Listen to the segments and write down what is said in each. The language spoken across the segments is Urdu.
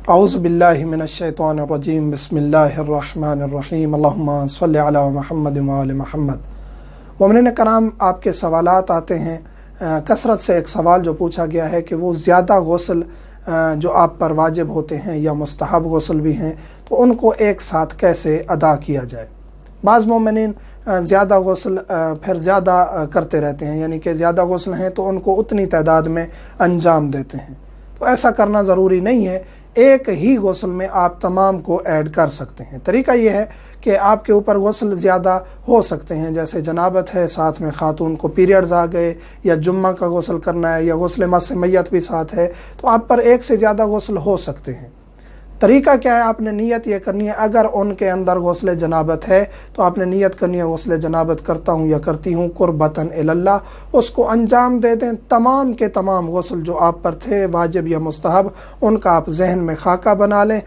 اعوذ باللہ من الشیطان الرجیم بسم اللہ الرحمن الرحیم اللہم صلی علی محمد وآل محمد۔ مومنین کرام، آپ کے سوالات آتے ہیں کثرت سے۔ ایک سوال جو پوچھا گیا ہے کہ وہ زیادہ غسل جو آپ پر واجب ہوتے ہیں یا مستحب غسل بھی ہیں تو ان کو ایک ساتھ کیسے ادا کیا جائے۔ بعض مومنین زیادہ غسل پھر زیادہ کرتے رہتے ہیں، یعنی کہ زیادہ غسل ہیں تو ان کو اتنی تعداد میں انجام دیتے ہیں، تو ایسا کرنا ضروری نہیں ہے۔ ایک ہی غسل میں آپ تمام کو ایڈ کر سکتے ہیں۔ طریقہ یہ ہے کہ آپ کے اوپر غسل زیادہ ہو سکتے ہیں، جیسے جنابت ہے، ساتھ میں خاتون کو پیریڈز آ گئے، یا جمعہ کا غسل کرنا ہے، یا غسل مس میت بھی ساتھ ہے، تو آپ پر ایک سے زیادہ غسل ہو سکتے ہیں۔ طریقہ کیا ہے؟ آپ نے نیت یہ کرنی ہے، اگر ان کے اندر غسل جنابت ہے تو آپ نے نیت کرنی ہے غسل جنابت کرتا ہوں یا کرتی ہوں قربتاً اللہ، اس کو انجام دے دیں۔ تمام کے تمام غسل جو آپ پر تھے واجب یا مستحب، ان کا آپ ذہن میں خاکہ بنا لیں،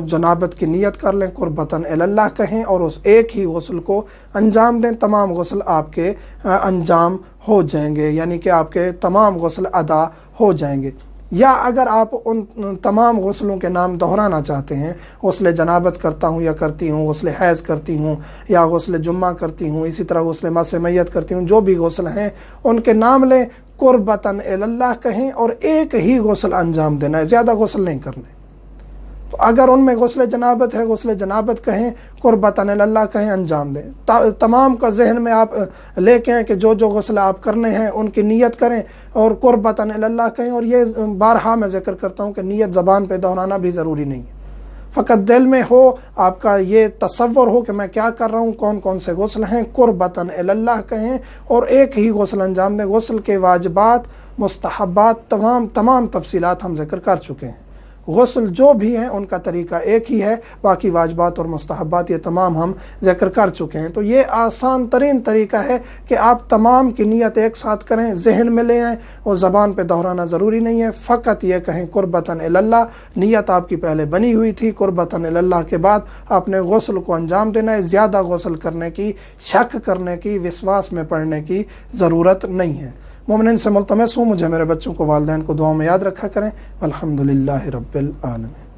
جنابت کی نیت کر لیں، قربتاً اللہ کہیں، اور اس ایک ہی غسل کو انجام دیں۔ تمام غسل آپ کے انجام ہو جائیں گے، یعنی کہ آپ کے تمام غسل ادا ہو جائیں گے۔ یا اگر آپ ان تمام غسلوں کے نام دہرانا چاہتے ہیں، غسل جنابت کرتا ہوں یا کرتی ہوں، غسل حیض کرتی ہوں یا غسل جمعہ کرتی ہوں، اسی طرح غسل مس میت کرتی ہوں، جو بھی غسل ہیں ان کے نام لیں، قربتاً اللہ کہیں، اور ایک ہی غسل انجام دینا ہے، زیادہ غسل نہیں کرنے۔ تو اگر ان میں غسل جنابت ہے، غسل جنابت کہیں، قربتاً اللہ کہیں، انجام دیں۔ تمام کا ذہن میں آپ لے کے ہیں کہ جو جو غسل آپ کرنے ہیں ان کی نیت کریں اور قربتاً اللہ کہیں۔ اور یہ بارہا میں ذکر کرتا ہوں کہ نیت زبان پہ دہرانا بھی ضروری نہیں ہے، فقط دل میں ہو، آپ کا یہ تصور ہو کہ میں کیا کر رہا ہوں، کون کون سے غسل ہیں، قربتاً اللہ کہیں اور ایک ہی غسل انجام دیں۔ غسل کے واجبات، مستحبات، تمام تفصیلات ہم ذکر کر چکے ہیں۔ غسل جو بھی ہیں ان کا طریقہ ایک ہی ہے، باقی واجبات اور مستحبات یہ تمام ہم ذکر کر چکے ہیں۔ تو یہ آسان ترین طریقہ ہے کہ آپ تمام کی نیت ایک ساتھ کریں، ذہن میں لے آئیں، اور زبان پہ دہرانا ضروری نہیں ہے، فقط یہ کہیں قربتاً اللہ۔ نیت آپ کی پہلے بنی ہوئی تھی، قربتاً اللہ کے بعد آپ نے غسل کو انجام دینا ہے۔ زیادہ غسل کرنے کی، شک کرنے کی، وسواس میں پڑنے کی ضرورت نہیں ہے۔ مومنین سے ملتمس ہوں، مجھے میرے بچوں کو، والدین کو دعاؤں میں یاد رکھا کریں۔ الحمدللہ رب العالمین۔